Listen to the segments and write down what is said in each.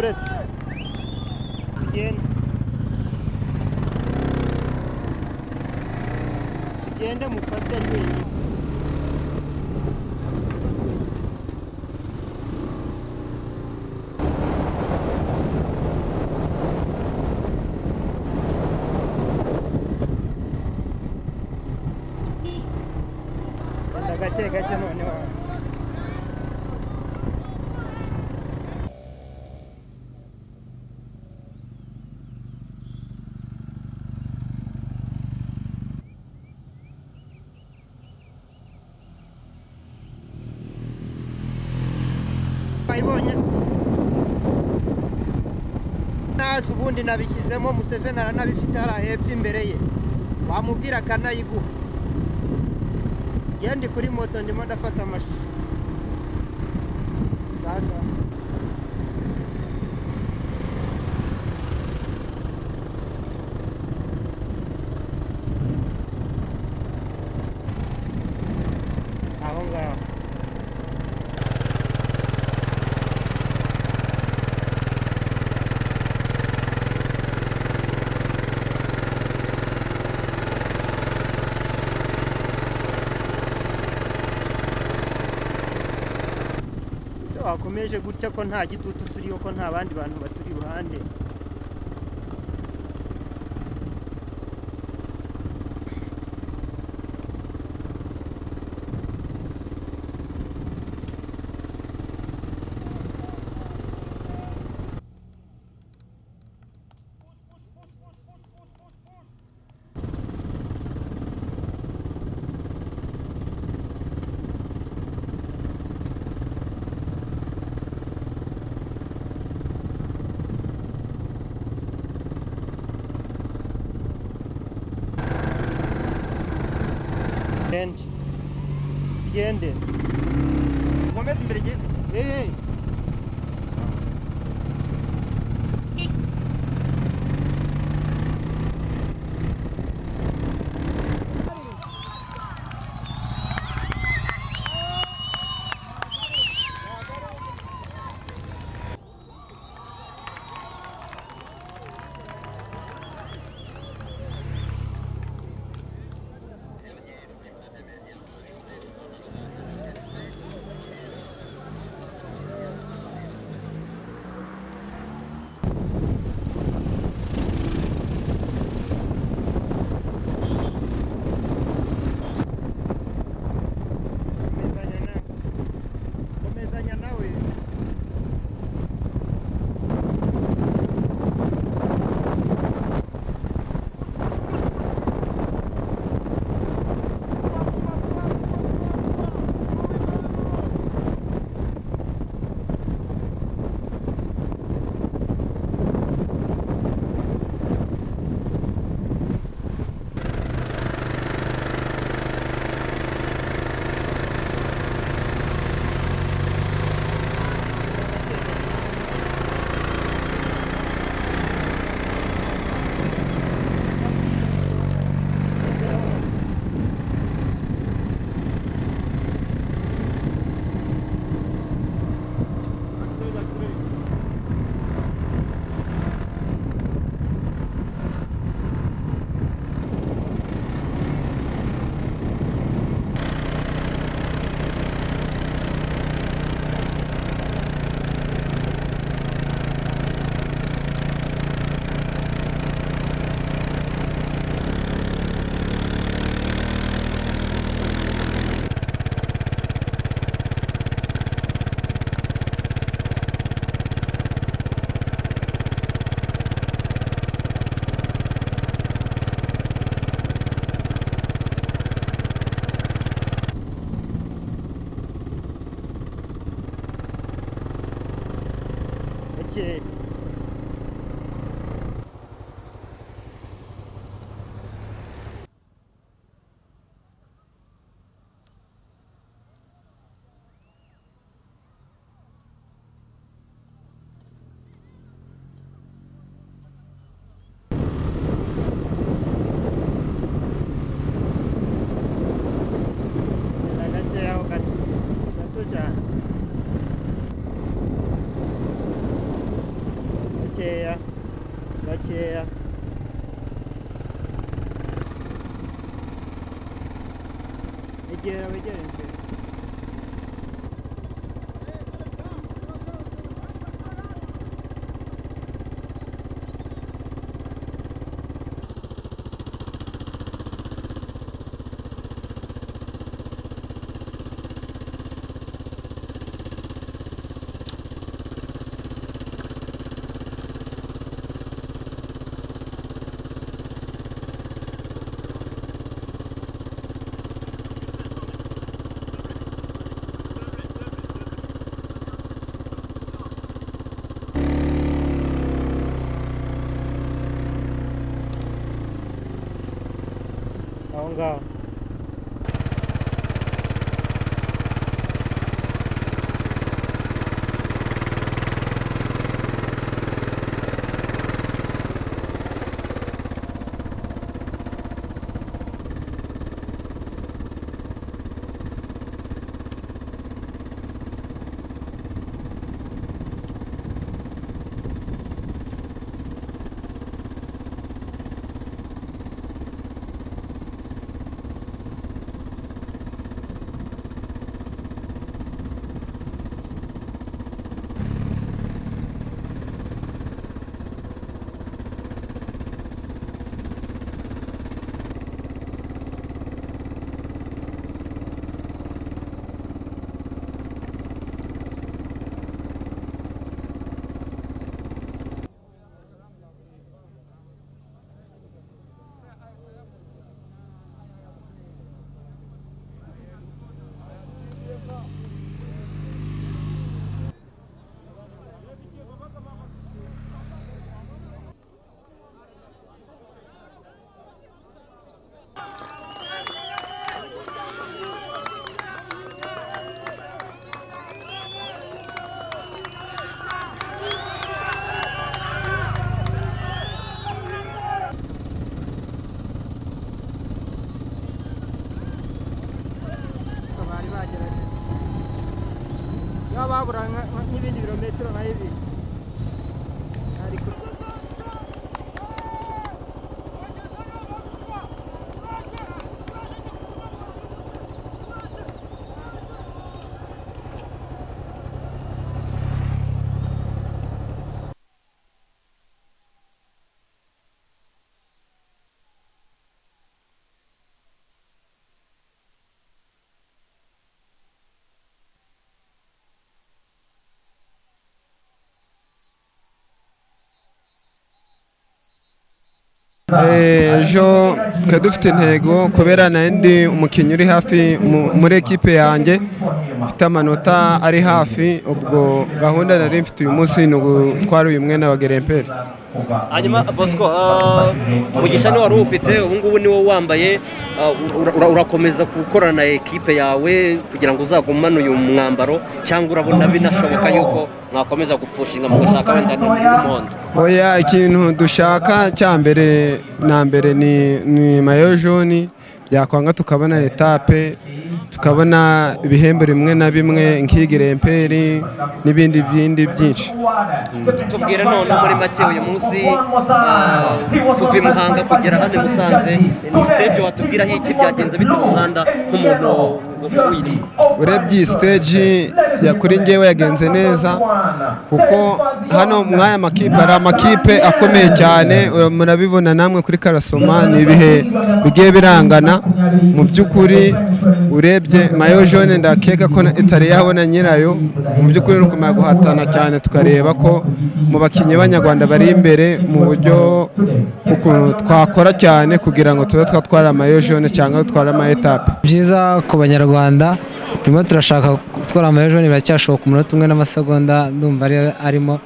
buretse tugende mufate rwenya gake gake noneho bayibonye se nazi ubundi nabishyizemo Museveni aranabifite hariya hepfo imbere ye wamubwira akanayiguha ndi kuri moto ndimo ndafata amashusho sasa aho ngaho wakomeje gutya ko nta gitutu turiho ko nta bandi bantu baturi iruhande tugende komeza imbere gende gake egera imbere aho ngaho babura n'ibindi birometero na ibi ariko ejo twari dufite intego kubera n'indi umukinnyi uri hafi muri ekipe yanjye ufite amanota ari hafi ubwo gahunda nari mfite uyu munsi ni ugutwara uyu mwenda wa Geremperi. hanyuma Bosco umugisha ni wari ufite ubu ngubu ni wowe wambaye urakomeza gukorana na ekipe yawe kugira ngo uzagumane uyu mwambaro cyangwa urabona binashoboka yuko mwakomeza gupushinga mu gushaka wenda n'umuhondo? Oya, ikintu dushaka cya mbere na mbere ni mayo jaune, byakwanga tukabona etape, tukabona ibihembo bimwe na bimwe nk'Geremperi n'ibindi byinshi. Tubwire none muri make uyu munsi kuva i Muhanga kugera hano i Musanze, ni stage watubwiraho iki byagenze bite mu muhanda nk'umuntu uyirimo? Urebye iyi stage kuri njyewe yagenze neza kuko hano mwaya makipe ari amakipe akomeye cyane, murabibona namwe kuri Karasoma, ni ibihe bigiye birangana mu by'ukuri. Urebye mayo jaune ndakeka ko itari yabona nyirayo, mu by'ukuri no kumenya guhatana cyane, tukareba ko mu bakinnyi b'Abanyarwanda bari imbere mu buryo ukuntu twakora cyane kugira ngo tube twatwara mayo jaune cyangwa twatwara ama etape. Byiza ku Banyarwanda turimo turashaka gutwara mayo jaune, biracyashoboka ku munota umwe n'amasegonda ndumva arimo,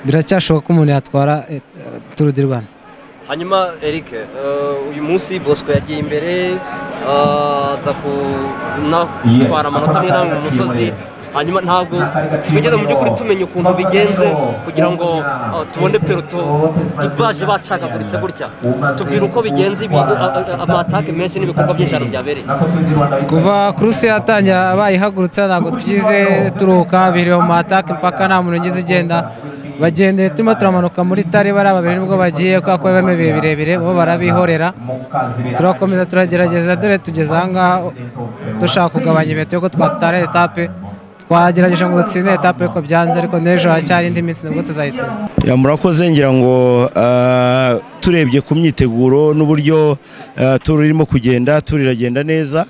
biracyashoboka ko umuntu yatwara Tour du Rwanda. Hanyuma Eric, uyu munsi Bosco yagiye imbere aza kunatwara amanota amwe n'amwe mu musozi, hanyuma ntabwo twigeze mu by'ukuri tumenya ukuntu bigenze kugira ngo tubone peloto baje bacagaguritse gutya. Tubwira uko bigenze amatake menshi n'ibikorwa by'inshano byabereye kuva kuruse yatangira bayihagurutse, ntabwo twigize turuhuka, biriwe mu matake mpaka nta muntu ugize igenda. bagendeye turimo turamanuka muri tari bari babiri nibwo bagiye kubera ko bibamo ibihe birebire bo barabihorera turakomeza turagerageza dore tugeze aha ngaha dushaka kugabanya ibeto yuko twatara etape twagerageje ngo dutsinde etape ariko byanze ariko n'ejo hacyari indi minsi nibwo tuzayitsinda. Murakoze ngira ngo turebye ku myiteguro n'uburyo turimo kugenda turiragenda neza,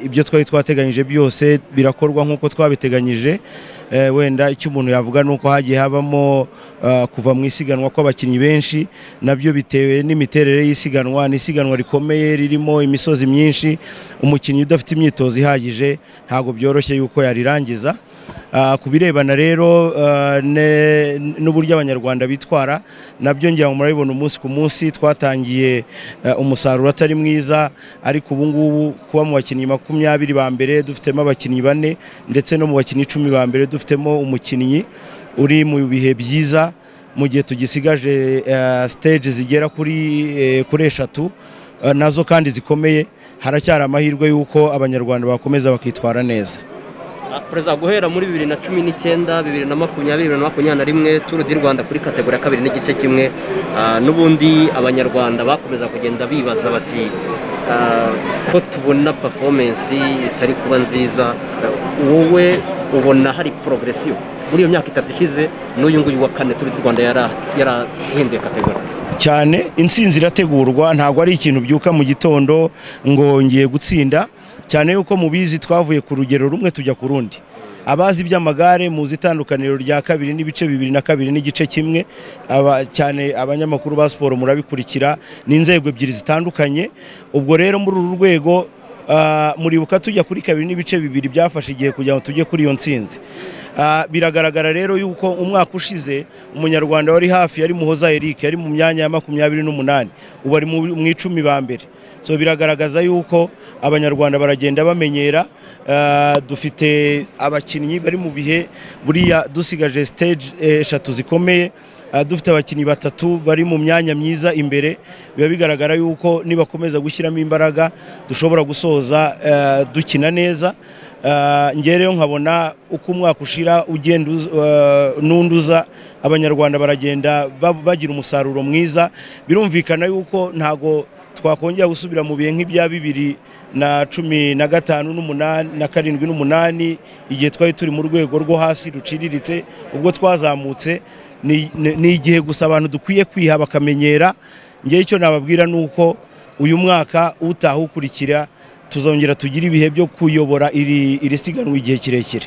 ibyo twari twateganyije byose birakorwa nk'uko twabiteganyije. Wenda icyo umuntu yavuga nuko hagiye habamo kuva mu isiganwa kw'abakinnyi benshi, nabyo bitewe n'imiterere y'isiganwa. Ni isiganwa rikomeye ririmo imisozi myinshi, umukinnyi udafite imyitozo ihagije ntabwo byoroshye yuko yarirangiza. Ku birebana rero n'uburyo abanyarwanda bitwara nabyo ngira ngo murabibona umunsi ku munsi twatangiye umusaruro atari mwiza, ariko ubu ngubu kuba mu bakinnyi 20 ba mbere dufitemo abakinnyi 4 ndetse no mu bakinnyi 10 ba mbere dufitemo umukinnyi uri mu bihe byiza, mu gihe tugisigaje stage zigera kuri 3 nazo kandi zikomeye, haracyari amahirwe yuko abanyarwanda bakomeza bakitwara neza. Perezida, guhera muri 2019 2020 Tour du Rwanda kuri kategori ya 2 n'igice kimwe, n'ubundi abanyarwanda bakomeza kugenda bibaza bati ko tubona performance itari kuba nziza, wowe ubona hari progression muri iyo myaka 3 ishize n'uyu nguyu wa 4 Tour du Rwanda yarahinduye kategori cyane? Intsinzi irategurwa, ntabwo ari ikintu byuka mu gitondo ngo ngiye gutsinda, cyane yuko mubizi twavuye ku rugero rumwe tujya ku rundi. Abazi by'amagare muzi itandukaniro rya 2 n'ibice 2 na 2 n'igice kimwe, cyane abanyamakuru ba siporo murabikurikira, n'inzego ebyiri zitandukanye. Ubwo rero muri uru rwego muribuka tujya kuri 2 n'ibice 2 byafashe igihe kugira ngo tujye kuri iyo ntsinzi. Biragaragara rero yuko umwaka ushize umunyarwanda wari hafi yari Muhoza Eric, yari mu myanya ya 28, ubu ari mu 10 ba mbere. So biragaragaza yuko abanyarwanda baragenda bamenyera. Dufite abakinnyi bari mu bihe buriya dusigaje stage 3 zikomeye, dufite abakinnyi 3 bari mu myanya myiza imbere. Biba bigaragara yuko nibakomeza gushyiramo imbaraga dushobora gusoza dukina neza. Nge rero nkabona uko umwaka ushira ugenda nunduza, abanyarwanda baragenda bagira umusaruro mwiza. Birumvikana yuko ntago twakongera gusubira mu bihe nk'ibya 2015 n'8 na 7 n'8 igihe twari turi mu rwego rwo hasi ruciriritse. Ubwo twazamutse ni igihe gusa abantu dukwiye kwiha bakamenyera. Ngiye icyo nababwira nuko uyu mwaka utaha ukurikira tuzongera tugira ibihe byo kuyobora iri siganwa igihe kirekire.